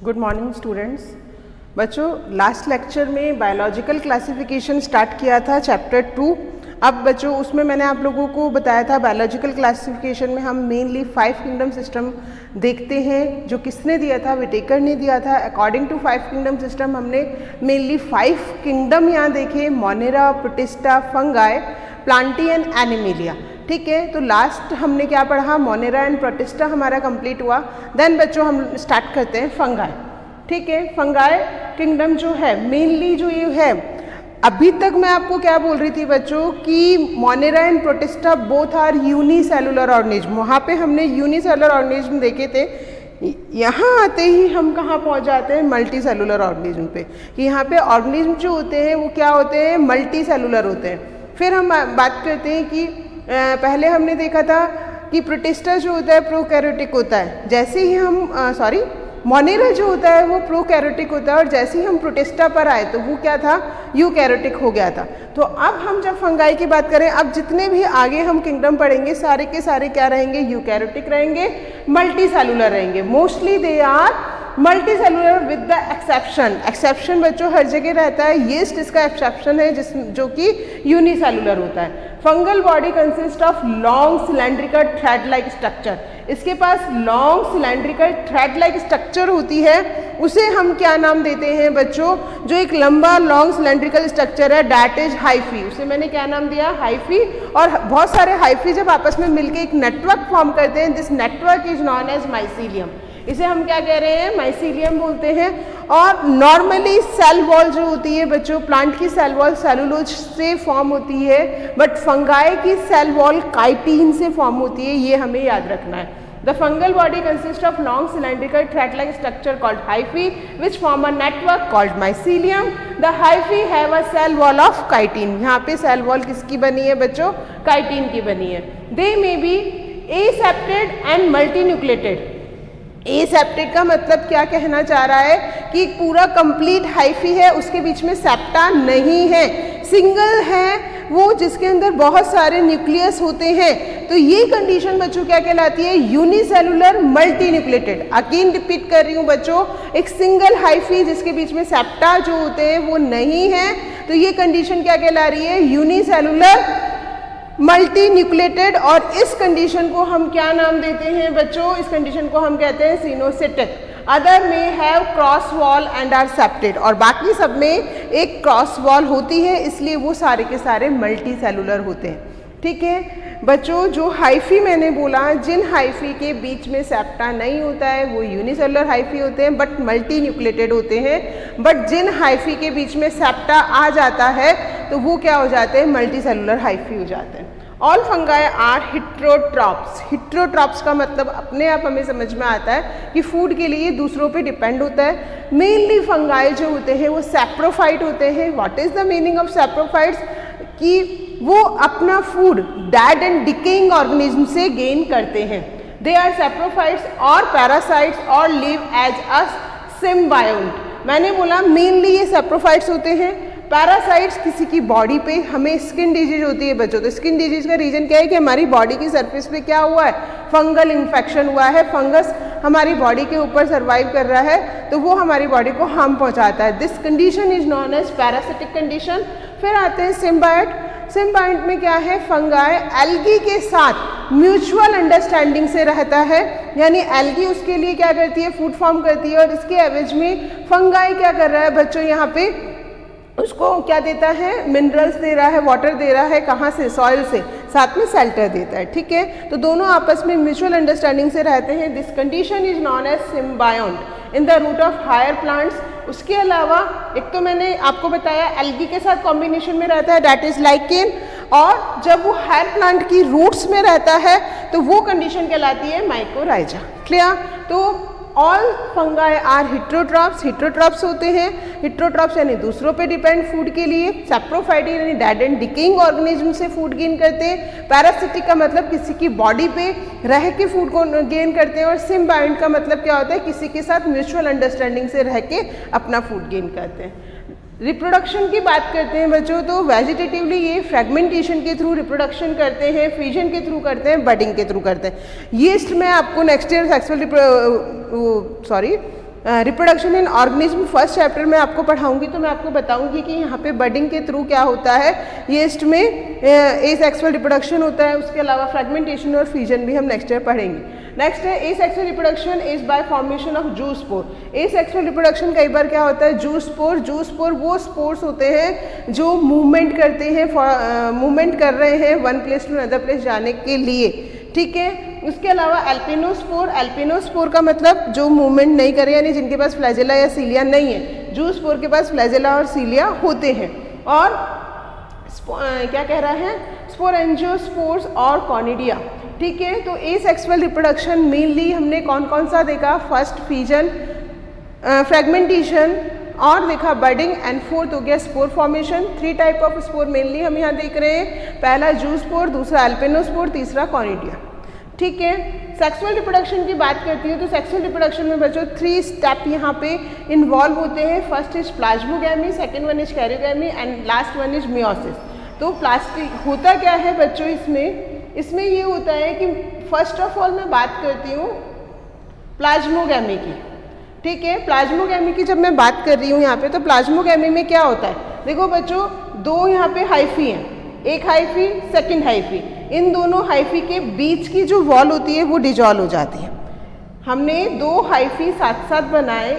Good morning students. बच्चों, last lecture में biological classification start किया था चैप्टर 2। अब बच्चों उसमें मैंने आप लोगों को बताया था बायोलॉजिकल क्लासिफिकेशन में हम मेनली 5 किंगडम सिस्टम देखते हैं, जो किसने दिया था, विटेकर ने दिया था। अकॉर्डिंग टू 5 किंगडम सिस्टम हमने मेनली 5 किंगडम यहाँ देखे, Monera, protista, fungi, Plantae and animalia. ठीक है, तो लास्ट हमने क्या पढ़ा, मोनेरा एंड प्रोटिस्टा हमारा कंप्लीट हुआ। देन बच्चों हम स्टार्ट करते हैं फंगाई। ठीक है, फंगाई किंगडम जो है मेनली जो ये है, अभी तक मैं आपको क्या बोल रही थी बच्चों कि Monera and Protista both are unicellular organism. वहाँ पे हमने यूनिसेलुलर ऑर्गेनिज्म देखे थे। यहाँ आते ही हम कहाँ पहुँच जाते हैं, मल्टी सेलुलर ऑर्गेनिज्म पे, कि यहाँ पे ऑर्गेनिज्म जो होते हैं वो क्या होते हैं, मल्टी सेलुलर होते हैं। फिर हम बात करते हैं कि पहले हमने देखा था कि प्रोटिस्टा जो होता है प्रोकैरियोटिक होता है। जैसे ही हम मोनेरा जो होता है वो प्रोकैरियोटिक होता है, और जैसे ही हम प्रोटिस्टा पर आए तो वो क्या था, यूकैरियोटिक हो गया था। तो अब हम जब फंगाई की बात करें, अब जितने भी आगे हम किंगडम पढ़ेंगे सारे के सारे क्या रहेंगे, यूकैरियोटिक रहेंगे, मल्टी सेलुलर रहेंगे। Mostly they are multi cellular with the exception बच्चों हर जगह रहता है। यीस्ट इसका एक्सेप्शन है जो कि यूनिसेलुलर होता है। Fungal body consist of long cylindrical thread like structure. इसके पास long cylindrical thread like structure होती है, उसे हम क्या नाम देते हैं बच्चों, जो एक लंबा लॉन्ग सिलेंड्रिकल स्ट्रक्चर है, दैट इज हाइफी। उसे मैंने क्या नाम दिया, हाइफी। और बहुत सारे हाइफी जब आपस में मिलकर एक नेटवर्क फॉर्म करते हैं, this network is known as mycelium. इसे हम क्या कह रहे हैं, माइसीलियम बोलते हैं। और नॉर्मली सेल वॉल जो होती है बच्चों, प्लांट की सेल वॉल सेलुलोज से फॉर्म होती है, बट फंगाई की सेल वॉल काइटिन से फॉर्म होती है, ये हमें याद रखना है। The fungal body consist of long cylindrical thread like structure called hyphae which form a network called mycelium. The hyphae have a cell wall of chitin. यहाँ पे सेल वॉल किसकी बनी है बच्चों, काइटिन की बनी है। They may be aseptate and multinucleated. Aseptate का मतलब क्या कहना चाह रहा है कि एक पूरा कंप्लीट हाइफी है, उसके बीच में सेप्टा नहीं है, सिंगल है वो जिसके अंदर बहुत सारे न्यूक्लियस होते हैं। तो ये कंडीशन बच्चों क्या कहलाती है, यूनिसेलुलर मल्टीन्यूक्लिएटेड। अगेन रिपीट कर रही हूँ बच्चों, एक सिंगल हाइफी जिसके बीच में सेप्टा जो होते हैं वो नहीं है, तो ये कंडीशन क्या कहला रही है, यूनिसेलुलर मल्टी न्यूक्लिएटेड। और इस कंडीशन को हम क्या नाम देते हैं बच्चों, इस कंडीशन को हम कहते हैं सिनोसिटिक। अदर में have cross wall and are septate, और बाकी सब में एक क्रॉस वॉल होती है, इसलिए वो सारे के सारे मल्टी सेलुलर होते हैं। ठीक है बच्चों, जो हाइफी मैंने बोला, जिन हाइफी के बीच में सेप्टा नहीं होता है वो यूनिसेलुलर हाइफी होते हैं, बट मल्टी न्यूक्लिएटेड होते हैं। बट जिन हाइफी के बीच में सेप्टा आ जाता है तो वो क्या हो जाते हैं, मल्टी सेलुलर हाइफी हो जाते हैं। All fungi are heterotrophs. Heterotrophs का मतलब अपने आप हमें समझ में आता है कि फूड के लिए दूसरों पे डिपेंड होता है। मेनली फंगाई जो होते हैं वो सैप्रोफाइट होते हैं। What is the meaning of saprophytes, कि वो अपना food dead and decaying organism से गेन करते हैं। दे आर सैप्रोफाइट्स और पैरासाइट्स और लिव एज अ सिम्बायोंट। मैंने बोला मेनली ये सैप्रोफाइट्स होते हैं। पैरासाइट्स किसी की बॉडी पे, हमें स्किन डिजीज होती है बच्चों, तो स्किन डिजीज का रीजन क्या है कि हमारी बॉडी की सरफेस पे क्या हुआ है, फंगल इन्फेक्शन हुआ है, फंगस हमारी बॉडी के ऊपर सर्वाइव कर रहा है, तो वो हमारी बॉडी को हार्म पहुंचाता है। This condition is known as parasitic condition. फिर आते हैं सिम्बायोट। सिम्बायोट में क्या है, फंगाई एल्गी के साथ म्यूचुअल अंडरस्टैंडिंग से रहता है, यानी एल्गी उसके लिए क्या करती है, फूड फॉर्म करती है, और इसके एवज में फंगाई क्या कर रहा है बच्चों, यहाँ पे उसको क्या देता है, मिनरल्स दे रहा है, वाटर दे रहा है, कहाँ से, सॉइल से, साथ में सेल्टर देता है। ठीक है, तो दोनों आपस में म्यूचुअल अंडरस्टैंडिंग से रहते हैं। This condition is known as symbiont in the root of higher plants. उसके अलावा एक तो मैंने आपको बताया एल्गी के साथ कॉम्बिनेशन में रहता है, दैट इज लाइकेन, और जब वो हायर प्लांट की रूट्स में रहता है तो वो कंडीशन कहलाती है माइकोराइजा। क्लियर? तो ऑल फंगाई आर हिट्रोट्रॉप्स। हिट्रोट्रॉप्स होते हैं, हिट्रोट्रॉप्स यानी दूसरों पे डिपेंड फूड के लिए। सैप्रोफाइट यानी डेड एंड डिकेइंग ऑर्गेनिज्म से फूड गेन करते हैं। पैरासिटिक का मतलब किसी की बॉडी पे रह के फूड को गेन करते हैं। और सिम्बायोंट का मतलब क्या होता है, किसी के साथ म्यूचुअल अंडरस्टैंडिंग से रह के अपना फूड गेन करते हैं। रिप्रोडक्शन की बात करते हैं बच्चों, तो वेजिटेटिवली ये फ्रेगमेंटेशन के थ्रू रिप्रोडक्शन करते हैं, फ्यूजन के थ्रू करते हैं, बडिंग के थ्रू करते हैं। यीस्ट में आपको next year reproduction in organism first chapter में आपको पढ़ाऊंगी, तो मैं आपको बताऊंगी कि यहाँ पे बडिंग के थ्रू क्या होता है, यीस्ट में एसेक्सुअल रिप्रोडक्शन होता है, उसके अलावा फ्रेगमेंटेशन और फ्यूजन भी हम नेक्स्ट ईयर पढ़ेंगे। नेक्स्ट है asexual reproduction is by formation of जू स्पोर। एसेक्सुअल रिप्रोडक्शन कई बार क्या होता है, जू स्पोर। जू स्पोर वो स्पोर्स होते हैं जो मूवमेंट करते हैं, मूवमेंट कर रहे हैं one place to another place जाने के लिए, ठीक है। उसके अलावा एल्पिनोस्पोर। एल्पिनोस्पोर का मतलब जो मूवमेंट नहीं करे, यानी जिनके पास फ्लैजेला या सीलिया नहीं है। जू स्पोर के पास फ्लैजेला और सीलिया होते हैं। और क्या कह रहा है, स्पोरेंजियोस्पोर्स और कॉनिडिया, ठीक है। तो एसेक्सुअल रिप्रोडक्शन मेनली हमने कौन कौन सा देखा, फर्स्ट फिजन, फ्रेगमेंटेशन और देखा बडिंग, एंड फोर्थ हो गया spore formation. 3 type of spore mainly हम यहाँ देख रहे हैं, पहला जू स्पोर, दूसरा एल्पिनोस्पोर, तीसरा कॉनिडिया, ठीक है। सेक्सुअल रिप्रोडक्शन की बात करती हूँ तो सेक्सुअल रिप्रोडक्शन में बच्चों 3 स्टेप यहाँ पे इन्वॉल्व होते हैं। First is plasmogamy, second one is karyogamy and last one is meiosis. तो प्लास्टिक होता क्या है बच्चों, इसमें ये होता है कि फर्स्ट ऑफ ऑल मैं बात करती हूँ प्लाज्मोगैमी की, ठीक है। प्लाज्मोगैमी की जब मैं बात कर रही हूँ यहाँ पे, तो प्लाज्मोगैमी में क्या होता है, देखो बच्चों 2 यहाँ पे हाइफी हैं, एक हाइफी सेकंड हाइफी, इन दोनों हाइफी के बीच की जो वॉल होती है वो डिजॉल्व हो जाती है। हमने 2 हाइफी साथ साथ बनाए,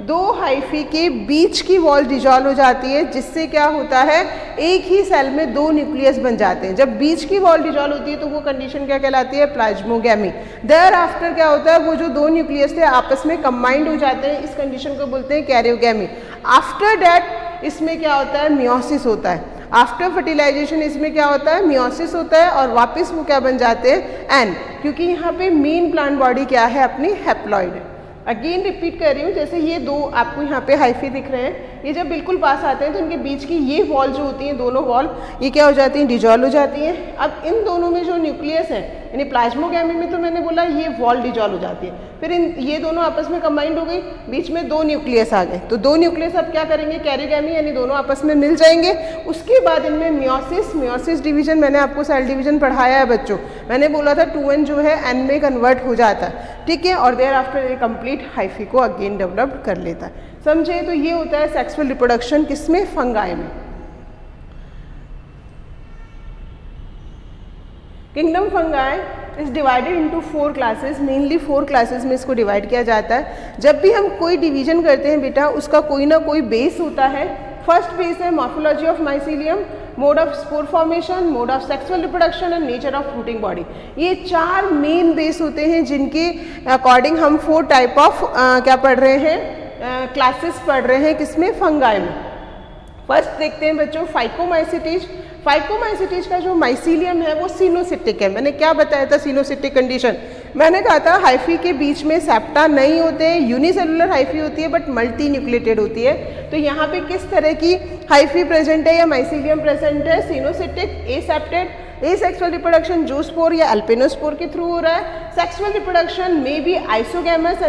2 हाइफी के बीच की वॉल डिजॉल्व हो जाती है, जिससे क्या होता है, एक ही सेल में 2 न्यूक्लियस बन जाते हैं। जब बीच की वॉल डिजॉल्व होती है तो वो कंडीशन क्या कहलाती है, प्लाज्मोगैमी। देयर आफ्टर क्या होता है, वो जो 2 न्यूक्लियस थे आपस में कंबाइंड हो जाते हैं, इस कंडीशन को बोलते हैं कैरियोगैमी। आफ्टर दैट इसमें क्या होता है, मियोसिस होता है। आफ्टर फर्टिलाइजेशन इसमें क्या होता है, मियोसिस होता है, और वापस वो क्या बन जाते हैं, एन, क्योंकि यहाँ पे मेन प्लांट बॉडी क्या है, अपनी हैप्लॉइड है। अगेन रिपीट कर रही हूँ, जैसे ये 2 आपको यहाँ पे हाइफी दिख रहे हैं, ये जब बिल्कुल पास आते हैं तो इनके बीच की ये वॉल जो होती हैं, दोनों वॉल, ये क्या हो जाती हैं, डिजॉल्व हो जाती हैं। अब इन दोनों में जो न्यूक्लियस है, यानी प्लाज्मोगैमी में तो मैंने बोला ये वॉल डिजॉल्व हो जाती है, फिर ये दोनों आपस में कंबाइंड हो गई, बीच में 2 न्यूक्लियस आ गए, तो 2 न्यूक्लियस अब क्या करेंगे, कैरियोगैमी, यानी दोनों आपस में मिल जाएंगे। उसके बाद इनमें मियोसिस डिवीजन, मैंने आपको सेल डिवीजन पढ़ाया है बच्चों, मैंने बोला था 2n जो है n में कन्वर्ट हो जाता है, ठीक है, और देयर आफ्टर ये कंप्लीट हाइफी को अगेन डेवलप कर लेता है, समझे। तो ये होता है सेक्सुअल रिप्रोडक्शन किसमें, फंगाई में। Kingdom fungi is divided into 4 classes, mainly 4 classes में इसको डिवाइड किया जाता है। जब भी हम कोई डिवीजन करते हैं बेटा, उसका कोई ना कोई बेस होता है। फर्स्ट बेस है morphology of mycelium, mode of spore formation, mode of sexual reproduction and nature of fruiting body. ये 4 मेन बेस होते हैं जिनके अकॉर्डिंग हम 4 टाइप ऑफ क्या पढ़ रहे हैं, क्लासेस पढ़ रहे हैं, किसमें, फंगाई में। फर्स्ट देखते हैं बच्चों फाइकोमाइसिटीज। फाइकोमाइसिटीज का जो माइसीलियम है वो सिनोसिटिक है। मैंने क्या बताया था, सिनोसिटिक कंडीशन, मैंने कहा था हाइफी के बीच में सेप्टा नहीं होते, यूनिसेलुलर हाइफी होती है बट मल्टी न्यूक्लिएटेड होती है। तो यहाँ पे किस तरह की हाइफी प्रेजेंट है या माइसीलियम प्रेजेंट है, सिनोसिटिक, एसेप्टेड। एसेक्सुअल रिप्रोडक्शन जूस्पोर या एल्पिनोस्पोर के थ्रू हो रहा है। Sexual reproduction may be isogamous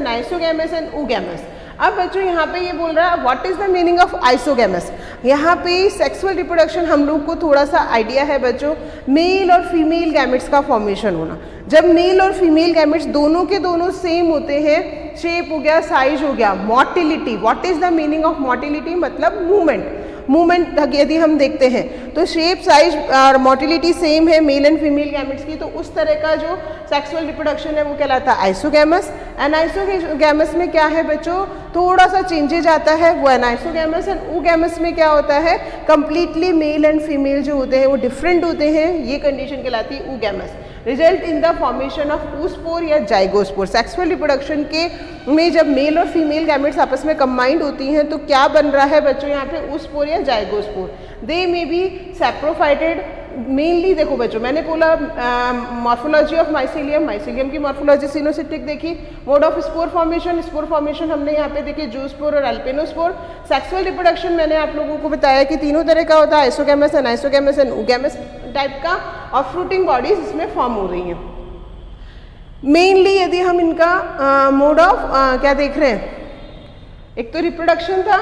and oogamous। अब बच्चों यहाँ पे ये बोल रहा है what is the meaning of isogamous. यहाँ पे सेक्सुअल रिप्रोडक्शन हम लोग को थोड़ा सा आइडिया है बच्चों, मेल और फीमेल गैमेट्स का फॉर्मेशन होना। जब मेल और फीमेल गैमेट्स दोनों के दोनों सेम होते हैं, शेप हो गया, साइज हो गया, motility, what is the meaning of motility, मतलब मूवमेंट यदि हम देखते हैं तो शेप, साइज और मोटिलिटी सेम है मेल एंड फीमेल गैमेट्स की, तो उस तरह का जो सेक्सुअल रिप्रोडक्शन है वो कहलाता है आइसोगैमस। एनाइसोगैमस में क्या है बच्चों, थोड़ा सा चेंजेज आता है, वो एनाइसोगैमस। एंड oogamous में क्या होता है, कंप्लीटली मेल एंड फीमेल जो होते हैं वो डिफरेंट होते हैं, ये कंडीशन कहलाती है oogamous। Result in the formation of oospore या जाइगोस्पोर। सेक्सुअल रिप्रोडक्शन के में जब मेल और फीमेल गैमेट्स आपस में कंबाइंड होती हैं तो क्या बन रहा है बच्चों यहाँ पे, oospore या zygospore. They may be saprophytic. Mainly देखो बच्चों, मैंने बोला मॉर्फोलॉजी ऑफ माइसीलियम की मॉर्फोलॉजी सिनोसिटिक देखी। मोड ऑफ स्पोर फॉर्मेशन हमने यहाँ पे देखी, जूस्पोर और एल्पिनोस्पोर। सेक्सुअल रिप्रोडक्शन मैंने आप लोगों को बताया कि तीनों तरह का होता है, isogamous, anisogamous and oogamous type का, और फ्रूटिंग बॉडीज इसमें फॉर्म हो रही हैं। मेनली यदि हम इनका मोड ऑफ क्या देख रहे हैं, एक तो रिप्रोडक्शन था,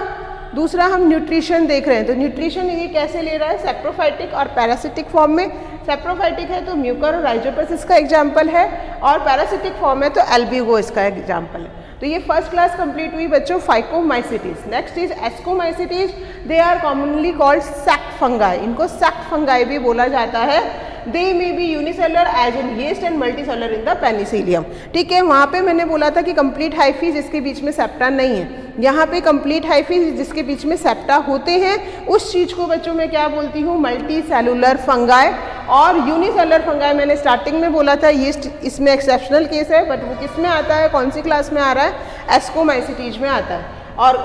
दूसरा हम न्यूट्रिशन देख रहे हैं। तो न्यूट्रिशन ये कैसे ले रहा है, सेप्रोफाइटिक और पैरासिटिक फॉर्म में। सेप्रोफाइटिक है तो म्यूकर और राइजोपस इसका एग्जाम्पल है, और पैरासिटिक फॉर्म है तो एल्ब्यूगो इसका एग्जाम्पल है। तो ये फर्स्ट क्लास कंप्लीट हुई बच्चों phycomycetes. Next is ascomycetes, they are commonly called sac fungi, इनको सैक फंगाई भी बोला जाता है। They may be unicellular as in yeast and multicellular in the penicillium. ठीक है, वहाँ पे मैंने बोला था कि कंप्लीट हाइफी जिसके बीच में सेप्टा नहीं है, यहाँ पे कंप्लीट हाइफी जिसके बीच में सेप्टा होते हैं, उस चीज़ को बच्चों में क्या बोलती हूँ, मल्टी सेलुलर फंगाई। और यूनिसेलर फंगाई मैंने स्टार्टिंग में बोला था, यीस्ट इसमें एक्सेप्शनल केस है, बट वो किस में आता है, कौन सी क्लास में आ रहा है, एस्कोमाइसिटीज में आता है। और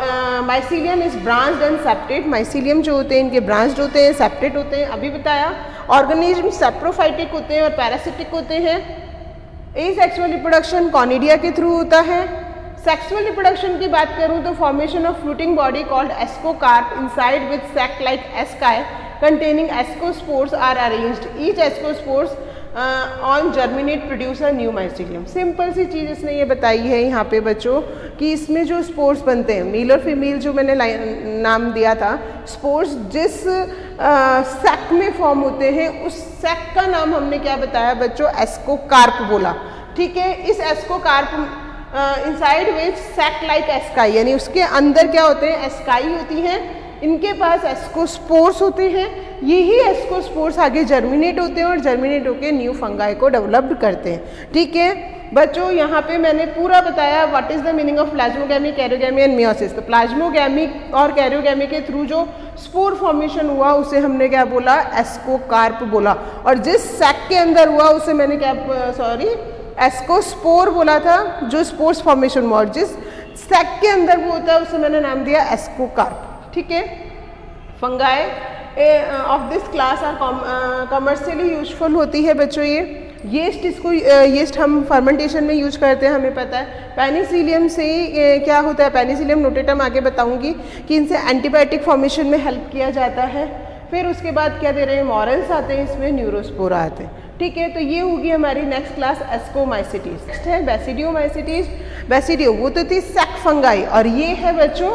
mycelium is branched and septate, mycelium जो होते हैं इनके ब्रांच्ड होते हैं, सेप्टेट होते हैं, अभी बताया। ऑर्गेनिज्म सेप्रोफाइटिक होते हैं और पैरासिटिक होते हैं। एसेक्सुअल रिप्रोडक्शन कॉनिडिया के थ्रू होता है। सेक्सुअल रिप्रोडक्शन की बात करूं तो formation of fruiting body called ascocarp inside with sac like asci containing ascospores are arranged. Each ascospores on germinate produce a new mycelium. Simple सी चीज़ इसने ये बताई है यहाँ पे बच्चों कि इसमें जो स्पोर्स बनते हैं, मेल और फीमेल जो मैंने नाम दिया था, स्पोर्स जिस सैक में फॉर्म होते हैं उस सैक का नाम हमने क्या बताया बच्चों, एस्कोकार्प बोला। ठीक है, इस एस्कोकार्प इनसाइड विच सैक लाइक एस्काई, यानी उसके अंदर क्या होते हैं, एस्काई होती हैं, इनके पास एस्कोस्पोर्स होते हैं, यही एस्कोस्पोर्स आगे जर्मिनेट होते हैं और जर्मिनेट होकर न्यू फंगाई को डेवलप्ड करते हैं। ठीक है बच्चों, यहाँ पे मैंने पूरा बताया what is the meaning of plasmogamy, karyogamy and meiosis. तो प्लाज्मोगैमी और कैरियोगैमी के थ्रू जो स्पोर फॉर्मेशन हुआ उसे हमने क्या बोला, एस्कोकार्प बोला। और जिस सैक के अंदर हुआ उसे मैंने क्या, एस्कोस्पोर बोला था, जो स्पोर्स फॉर्मेशन हुआ, और जिस सैक के अंदर वो होता है उसे मैंने नाम दिया एस्कोकार्प। ठीक है, fungi of this class are commercially useful होती है बच्चों। ये यीस्ट, इसको यीस्ट हम फर्मेंटेशन में यूज करते हैं, हमें पता है। पेनिसिलियम से क्या होता है, पेनिसिलियम नोटेटम आगे बताऊंगी कि इनसे एंटीबायोटिक फॉर्मेशन में हेल्प किया जाता है। फिर उसके बाद क्या दे रहे हैं, मॉरल्स आते हैं, इसमें न्यूरोस्पोरा आते हैं। ठीक है, तो ये होगी हमारी नेक्स्ट क्लास एस्कोमाइसिटीज। नेक्स्ट है बेसिडियोमाइसिटीज। बेसिडियो वो तो थी सैक फंगाई, और ये है बच्चों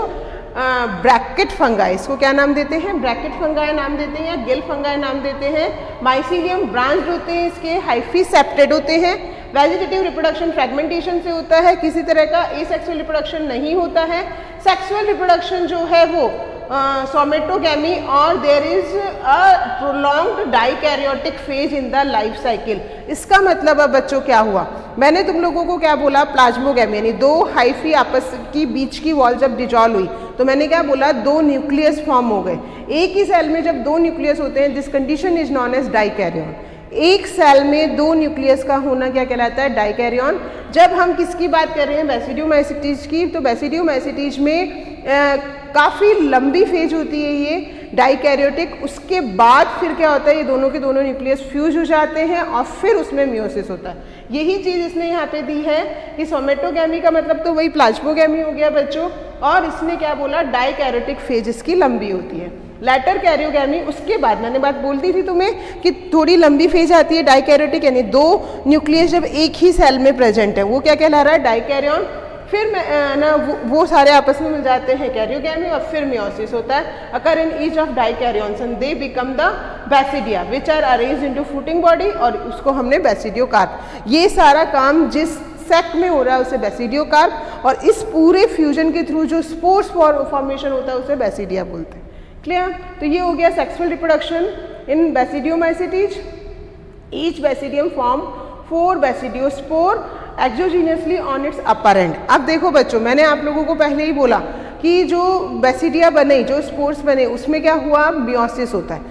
ब्रैकेट फंगाई। इसको क्या नाम देते हैं, ब्रैकेट फंगाई नाम देते हैं या गिल फंगाई नाम देते हैं। माइसीलियम ब्रांच्ड होते हैं, इसके हाइफी सेप्टेड होते हैं। वेजिटेटिव रिप्रोडक्शन फ्रेगमेंटेशन से होता है, किसी तरह का एसेक्सुअल रिप्रोडक्शन नहीं होता है। सेक्सुअल रिप्रोडक्शन जो है वो सोमेटोगैमी, और there is a prolonged dikaryotic phase in the life cycle. इसका मतलब अब बच्चों क्या हुआ, मैंने तुम लोगों को क्या बोला, प्लाज्मोगैमी यानी दो हाइफी आपस की बीच की वॉल जब डिजॉल्व हुई तो मैंने क्या बोला, दो न्यूक्लियस फॉर्म हो गए। एक ही सेल में जब दो न्यूक्लियस होते हैं, this condition is known as dikaryon. एक सेल में दो न्यूक्लियस का होना क्या कहलाता है, डाइकैरियन। जब हम किसकी बात कर रहे हैं, बेसिडियोमाइसिटीज की, तो बेसिडियोमाइसिटीज में काफ़ी लंबी फेज होती है ये डाइकैरियोटिक। उसके बाद फिर क्या होता है, ये दोनों के दोनों न्यूक्लियस फ्यूज हो जाते हैं और फिर उसमें मियोसिस होता है। यही चीज़ इसने यहाँ पे दी है कि सोमेटोगैमी का मतलब तो वही प्लाज्मोगैमी हो गया बच्चों, और इसने क्या बोला, डाइकैरियोटिक फेज इसकी लंबी होती है। लेटर कैरियोगैमी उसके बाद, मैंने बात बोल दी थी तुम्हें कि थोड़ी लंबी फेज आती है डाइकैरियोटिक, यानी दो न्यूक्लियस जब एक ही सेल में प्रेजेंट है वो क्या कहला रहा है, डाइकैरियन। फिर ना वो सारे आपस में मिल जाते हैं कैरियोगैमी, और फिर मियोसिस होता है। Occur in each of dikaryons and they become the basidia which are arranged into fruiting body, और उसको हमने बेसिडियोकार्प। ये सारा काम जिस सैक में हो रहा है उसे बेसिडियोकार्प, और इस पूरे फ्यूजन के थ्रू जो स्पोर्स फॉर्मेशन होता है उसे बेसिडिया बोलते हैं। क्लियर? तो ये हो गया sexual reproduction in basidiomycetes. Each basidium form 4 basidiospore एक्सोजीनियसली on it's upper and. अब देखो बच्चों, मैंने आप लोगों को पहले ही बोला कि जो बेसिडिया बने, जो स्पोर्स बने, उसमें क्या हुआ, मियोसिस होता है।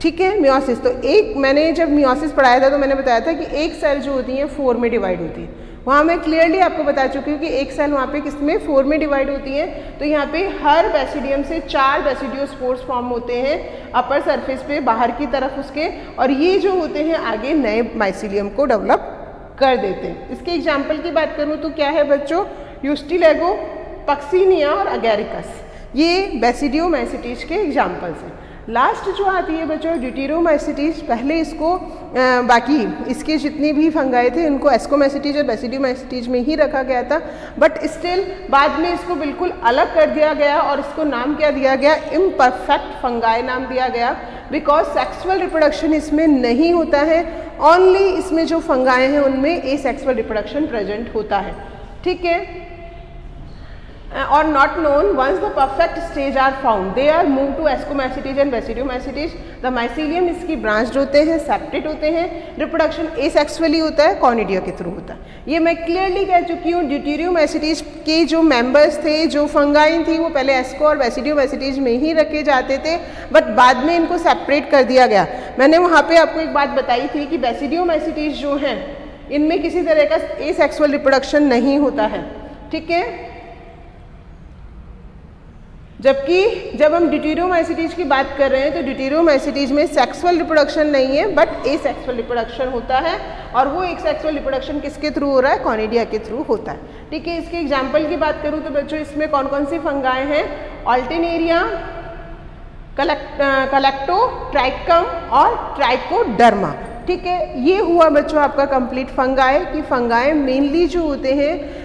ठीक है, मियोसिस। तो एक मैंने जब मियोसिस पढ़ाया था तो मैंने बताया था कि एक सेल जो होती है 4 में डिवाइड होती है। वहाँ मैं क्लियरली आपको बता चुकी हूँ कि एक सेल वहाँ पे किसमें 4 में डिवाइड होती है। तो यहाँ पे हर बेसिडियम से 4 बेसिडियोस्पोर्स फॉर्म होते हैं अपर सरफेस पे, बाहर की तरफ उसके, और ये जो होते हैं आगे नए माइसीलियम को डेवलप कर देते हैं। इसके एग्जाम्पल की बात करूँ तो क्या है बच्चों, यूस्टिलेगो, पक्सीनिया और अगैरिकस, ये बेसिडियोमाइसिटीज के एग्जाम्पल्स हैं। लास्ट जो आती है बच्चों ड्यूटेरोमाइसिटीज, पहले इसको बाकी इसके जितनी भी फंगाई थे उनको एस्कोमाइसिटीज और बेसिडियोमाइसिटीज में ही रखा गया था, बट स्टिल बाद में इसको बिल्कुल अलग कर दिया गया और इसको नाम क्या दिया गया, इम्परफेक्ट फंगाई नाम दिया गया, बिकॉज सेक्सुअल रिप्रोडक्शन इसमें नहीं होता है। ओनली इसमें जो फंगाई हैं उनमें एसेक्सुअल रिप्रोडक्शन प्रेजेंट होता है। ठीक है, or not known. Once the perfect stage are found, they are moved to ascomacetes and basidiomycetes. The mycelium इसकी ब्रांच्ड होते हैं, सेप्टेट होते हैं, रिप्रोडक्शन एसेक्सुअली होता है, कॉनिडिया के थ्रू होता है। ये मैं क्लियरली कह चुकी हूँ। ड्यूटेरियोमाइसिटीज के जो मेंबर्स थे, जो फंगाइन थी, वो पहले एस्को और बेसिडियोमाइसिटीज में ही रखे जाते थे, बट बाद में इनको सेपरेट कर दिया गया। मैंने वहाँ पे आपको एक बात बताई थी कि बेसिडियोमाइसिटीज जो हैं इनमें किसी तरह का एसेक्सुअल रिप्रोडक्शन नहीं होता है, ठीक है। जबकि जब हम ड्यूटेरियोमाइसिटीज की बात कर रहे हैं तो ड्यूटेरियोमाइसिटीज में सेक्सुअल रिप्रोडक्शन नहीं है, बट एसेक्सुअल रिप्रोडक्शन होता है, और वो एक सेक्सुअल रिप्रोडक्शन किसके थ्रू हो रहा है? कॉनिडिया के थ्रू होता है, ठीक है। इसके एग्जाम्पल की बात करूँ तो बच्चों इसमें कौन कौन सी फंगाई हैं? ऑल्टिनेरिया, कलेक्टो, ट्राइकम और ट्राइकोडर्मा, ठीक है। ये हुआ बच्चों आपका कंप्लीट फंगाई की फंगाई मेनली जो होते हैं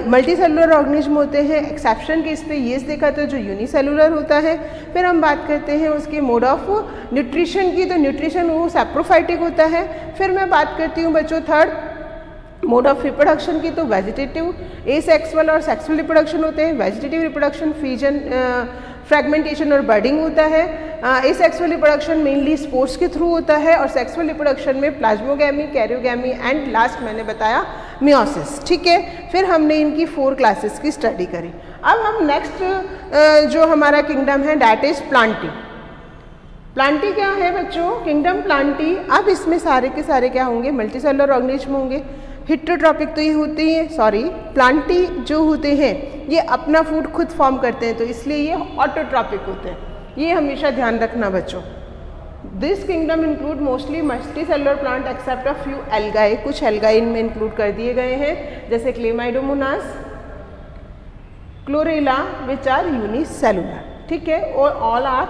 मल्टी सेलुलर ऑर्गेनिज्म होते हैं। एक्सेप्शन केस पे ये देखा था जो यूनिसेलुलर होता है। फिर हम बात करते हैं उसके मोड ऑफ न्यूट्रिशन की, तो न्यूट्रिशन वो सैप्रोफाइटिक होता है। फिर मैं बात करती हूँ बच्चों थर्ड मोड ऑफ रिप्रोडक्शन की, तो वेजिटेटिव, एसेक्सुअल और सेक्सुअल रिप्रोडक्शन होते हैं। वेजिटेटिव रिप्रोडक्शन फ्यूजन, फ्रैगमेंटेशन और बर्डिंग होता है। एसेक्सुअल रिप्रोडक्शन मेनली स्पोर्स के थ्रू होता है, और सेक्सुअल रिप्रोडक्शन में प्लाज्मोगैमी, कैरियोगैमी एंड लास्ट मैंने बताया मियोसिस, ठीक है। फिर हमने इनकी 4 क्लासेस की स्टडी करी। अब हम नेक्स्ट जो हमारा किंगडम है दैट इज प्लांटी। प्लांटी क्या है बच्चों? Kingdom Plantae. अब इसमें सारे के सारे क्या होंगे? मल्टीसेलुलर ऑर्गेनिज्म होंगे। हिट्रोट्रॉपिक तो ये होते ही सॉरी प्लांटी जो होते हैं ये अपना फूड खुद फॉर्म करते हैं, तो इसलिए ये ऑटोट्रॉपिक होते हैं। ये हमेशा ध्यान रखना बच्चों। This kingdom include mostly multicellular plant except a few algae. कुछ एल्गाई इनमें इंक्लूड कर दिए गए हैं, जैसे Chlamydomonas, Chlorella, which are unicellular, ठीक है। और all are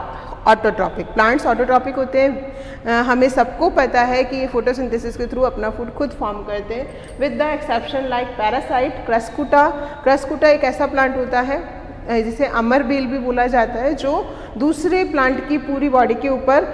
autotrophic. Plants autotrophic होते हैं, हमें सबको पता है कि ये फोटोसिंथेसिस के थ्रू अपना फूड खुद फॉर्म करते हैं, with the exception like parasite, cuscuta. Cuscuta एक ऐसा प्लांट होता है जिसे अमर बेल भी बोला जाता है, जो दूसरे प्लांट की पूरी बॉडी के ऊपर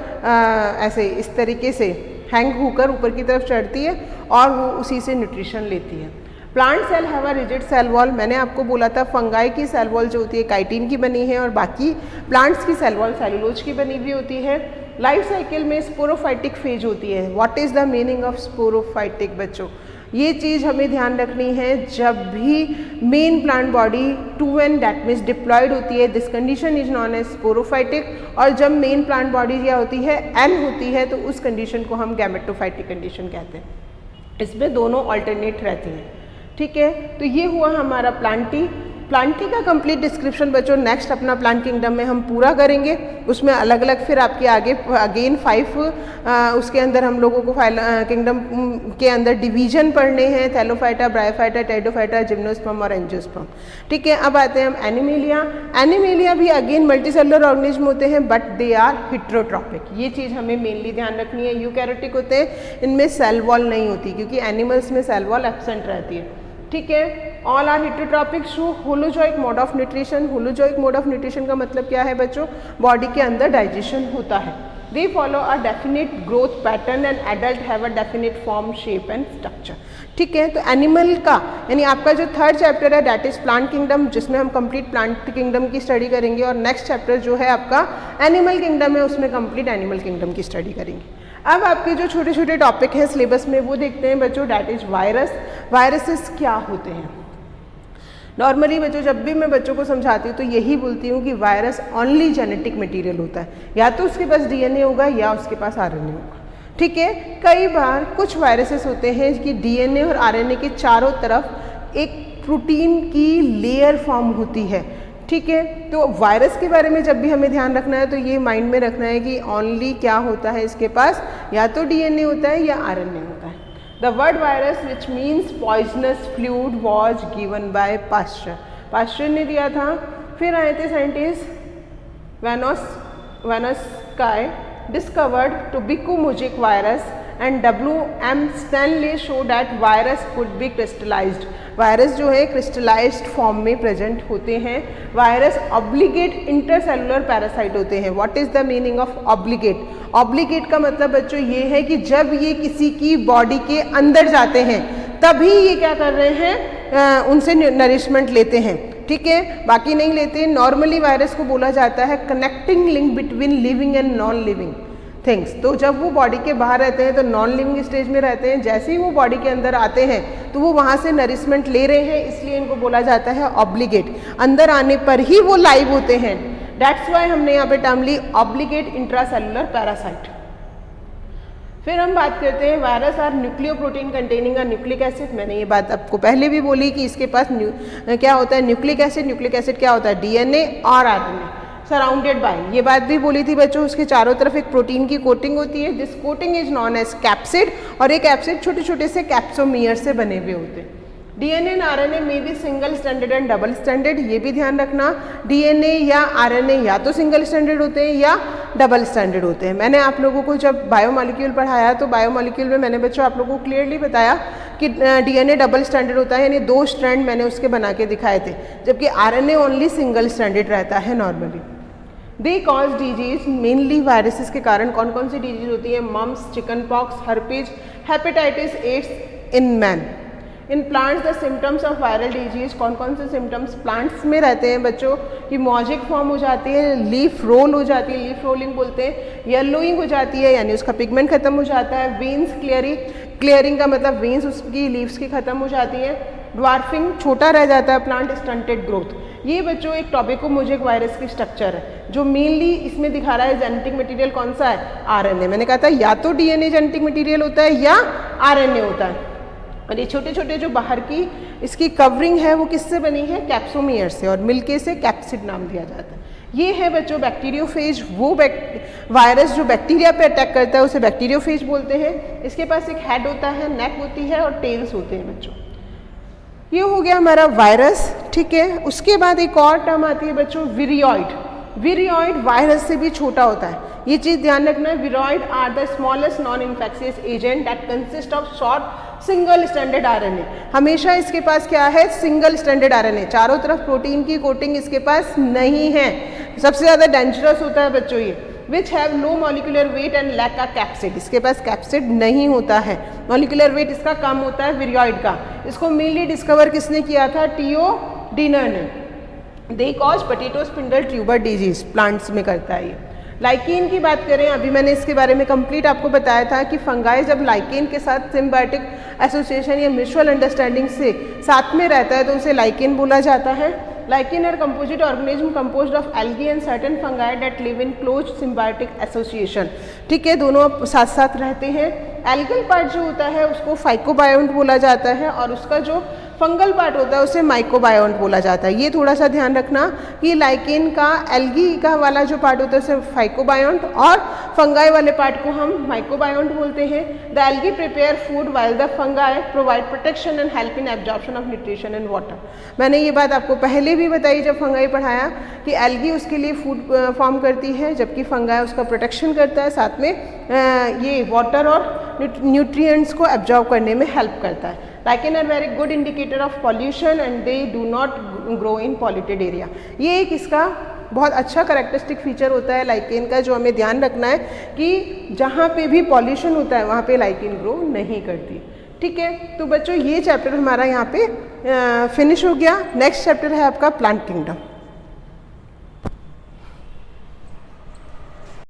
ऐसे इस तरीके से हैंग होकर ऊपर की तरफ चढ़ती है और वो उसी से न्यूट्रिशन लेती है। Plant cell have a rigid cell wall. मैंने आपको बोला था फंगाई की सेल वॉल जो होती है काइटिन की बनी है, और बाकी प्लांट्स की सेल वॉल सेलुलोज की बनी हुई होती है। लाइफ साइकिल में स्पोरोफाइटिक फेज होती है। What is the meaning of sporophytic बच्चों? ये चीज़ हमें ध्यान रखनी है। जब भी main plant body 2n that means diploid होती है, this condition is known as sporophytic. और जब मेन प्लांट बॉडी क्या होती है? n होती है, तो उस कंडीशन को हम गैमेटोफाइटिक कंडीशन कहते हैं। इसमें दोनों ऑल्टरनेट रहती हैं, ठीक है। तो ये हुआ हमारा प्लांटी। प्लांटी का कंप्लीट डिस्क्रिप्शन बच्चों नेक्स्ट अपना प्लांट किंगडम में हम पूरा करेंगे। उसमें अलग अलग फिर आपके आगे अगेन 5 उसके अंदर हम लोगों को किंगडम के अंदर डिवीजन पढ़ने हैं, थैलोफाइटा, ब्रायोफाइटा, टेरिडोफाइटा, जिम्नोस्पर्म और एंजियोस्पर्म, ठीक है। अब आते हैं हम एनिमेलिया। एनिमेलिया भी अगेन मल्टीसेलुलर ऑर्गेनिज्म होते हैं, बट दे आर हिट्रोट्रॉपिक। ये चीज़ हमें मेनली ध्यान रखनी है। यूकैरियोटिक होते हैं, इनमें सेल वॉल नहीं होती, क्योंकि एनिमल्स में सेल वॉल एब्सेंट रहती है, ठीक है। All are heterotrophic show holozoic mode of nutrition. Holozoic mode of nutrition का मतलब क्या है बच्चों? बॉडी के अंदर डाइजेशन होता है। They follow a definite growth pattern and adult have a definite form, shape and structure, ठीक है। तो एनिमल का यानी आपका जो थर्ड चैप्टर है दैट इज प्लांट किंगडम, जिसमें हम कंप्लीट प्लांट किंगडम की स्टडी करेंगे, और नेक्स्ट चैप्टर जो है आपका एनिमल किंगडम है, उसमें कंप्लीट एनिमल किंगडम की स्टडी करेंगे। अब आपके जो छोटे छोटे टॉपिक हैं सिलेबस में वो देखते हैं बच्चों, डैट इज वायरस। वायरसेस क्या होते हैं? नॉर्मली बच्चों जब भी मैं बच्चों को समझाती हूँ तो यही बोलती हूँ कि वायरस ओनली जेनेटिक मटेरियल होता है, या तो उसके पास डीएनए होगा या उसके पास आरएनए होगा, ठीक है। कई बार कुछ वायरसेस होते हैं कि डीएनए और आरएनए के चारों तरफ एक प्रोटीन की लेयर फॉर्म होती है, ठीक है। तो वायरस के बारे में जब भी हमें ध्यान रखना है तो ये माइंड में रखना है कि ओनली क्या होता है इसके पास, या तो डीएनए होता है या आरएनए होता है। The word virus which means poisonous fluid was given by Pasteur. Pasteur ने दिया था। फिर आए थे scientist Ivanovsky discovered tobacco mosaic virus and W.M. Stanley show that virus could be crystallised. Virus जो है क्रिस्टलाइज्ड फॉर्म में प्रेजेंट होते हैं। वायरस ऑब्लिगेट इंटरसेलुलर पैरासाइट होते हैं। What is the meaning of obligate? Obligate का मतलब बच्चों ये है कि जब ये किसी की बॉडी के अंदर जाते हैं तभी ये क्या कर रहे हैं, उनसे नरिशमेंट लेते हैं। ठीक है, बाकी नहीं लेते। नॉर्मली वायरस को बोला जाता है connecting link between living and non living things. तो जब वो बॉडी के बाहर रहते हैं तो नॉन लिविंग स्टेज में रहते हैं, जैसे ही वो बॉडी के अंदर आते हैं तो वो वहाँ से नरिशमेंट ले रहे हैं, इसलिए इनको बोला जाता है ऑब्लिगेट। अंदर आने पर ही वो लाइव होते हैं, दैट्स वाई हमने यहाँ पे टर्म ली ऑब्लिगेट इंट्रासेलुलर पैरासाइट। फिर हम बात करते हैं virus are nucleoprotein containing a nucleic acid. मैंने ये बात आपको पहले भी बोली कि इसके पास क्या होता है न्यूक्लिक एसिड। न्यूक्लिक एसिड क्या होता है, डीएनए और आरएनए सराउंडेड बाय, ये बात भी बोली थी बच्चों, उसके चारों तरफ एक प्रोटीन की कोटिंग होती है। This coating is known as capsid, और ये कैप्सिड छोटे छोटे से कैप्सोमियर से बने हुए होते हैं। डीएनए एंड आरएनए में भी single standard and double standard, ये भी ध्यान रखना। डीएनए या आरएनए या तो सिंगल स्टैंडर्ड होते हैं या डबल स्टैंडर्ड होते हैं। मैंने आप लोगों को जब बायोमॉलिक्यूल पढ़ाया तो बायोमॉलिक्यूल में मैंने बच्चों आप लोगों को क्लियरली बताया कि डीएनए डबल स्टैंडर्ड होता है, यानी 2 स्ट्रैंड मैंने उसके बना के दिखाए थे, जबकि आरएनए ओनली सिंगल स्टैंडर्ड रहता है normally. They cause disease, mainly viruses के कारण कौन कौन सी डिजीज होती है, mumps, chicken pox, herpes, hepatitis AIDS in man. In plants the symptoms of viral disease, कौन कौन से सिम्टम्स प्लांट्स में रहते हैं बच्चों, कि मॉजिक फॉर्म हो जाती है, लीफ रोल हो जाती है, लीफ रोलिंग बोलते हैं, येलोइंग हो जाती है यानी उसका पिगमेंट खत्म हो जाता है, वेन्स क्लियरिंग का मतलब वेन्स उसकी लीव्स की खत्म हो जाती है, ड्वार्फिंग छोटा रह जाता है प्लांट, स्टंटेड ग्रोथ। ये बच्चों एक टॉपिकोमोजेक वायरस की स्ट्रक्चर है जो मेनली इसमें दिखा रहा है जेनेटिक मटेरियल कौन सा है, आरएनए। मैंने कहा था या तो डीएनए जेनेटिक मटेरियल होता है या आरएनए होता है, और ये छोटे छोटे जो बाहर की इसकी कवरिंग है वो किससे बनी है, कैप्सोमियर से, और मिलके से कैप्सिड नाम दिया जाता है। ये है बच्चों बैक्टीरियोफेज, वो वायरस जो बैक्टीरिया पे अटैक करता है उसे बैक्टीरियोफेज बोलते हैं। इसके पास एक हेड होता है, नेक होती है और टेल्स होते हैं बच्चों। ये हो गया हमारा वायरस, ठीक है। उसके बाद एक और टर्म आती है बच्चों विरियॉइड। विरियॉइड वायरस से भी छोटा होता है, ये चीज़ ध्यान रखना है। Viroids are the smallest non infectious agent that consist of short single standard RNA. हमेशा इसके पास क्या है, सिंगल स्टैंडर्ड आरएनए, चारों तरफ प्रोटीन की कोटिंग इसके पास नहीं है। सबसे ज़्यादा डेंजरस होता है बच्चों ये, which have low molecular weight and lack a capsid. इसके पास कैप्सिड नहीं होता है, मॉलिकुलर वेट इसका कम होता है विरियॉइड का। इसको मेनली डिस्कवर किसने किया था, टीओ डीनर ने। They cause potato spindle tuber disease, plants में करता है ये। लाइकेन की बात करें, अभी मैंने इसके बारे में कंप्लीट आपको बताया था कि फंगाई जब लाइकेन के साथ सिम्बायोटिक एसोसिएशन या म्यूचुअल अंडरस्टैंडिंग से साथ में रहता है तो उसे लाइकेन बोला जाता है। Lichen are composite organism composed of algae and certain fungi that live in close symbiotic association। ठीक है, दोनों साथ साथ रहते हैं। एल्गल पार्ट जो होता है उसको फाइकोबायोन्ट बोला जाता है और उसका जो फंगल पार्ट होता है उसे माइकोबायोन्ट बोला जाता है। ये थोड़ा सा ध्यान रखना कि लाइकेन का एल्गी का वाला जो पार्ट होता है उसे फाइकोबायोन्ट और फंगाई वाले पार्ट को हम माइकोबायोन्ट बोलते हैं। The algae prepare food while the fungi provide protection and help in absorption of nutrition and water. मैंने ये बात आपको पहले भी बताई जब फंगाई पढ़ाया कि एल्गी उसके लिए फूड फॉर्म करती है जबकि फंगाई उसका प्रोटेक्शन करता है, साथ में ये वाटर और न्यूट्रिएंट्स को एब्जॉर्ब करने में हेल्प करता है। Lichen are very good indicator of pollution and they do not grow in polluted area। ये एक इसका बहुत अच्छा करेक्टरिस्टिक फीचर होता है लाइकेन का, जो हमें ध्यान रखना है कि जहाँ पे भी पॉल्यूशन होता है वहाँ पे लाइकेन ग्रो नहीं करती। ठीक है, तो बच्चों ये चैप्टर हमारा यहाँ पे फिनिश हो गया। नेक्स्ट चैप्टर है आपका प्लांट किंगडम।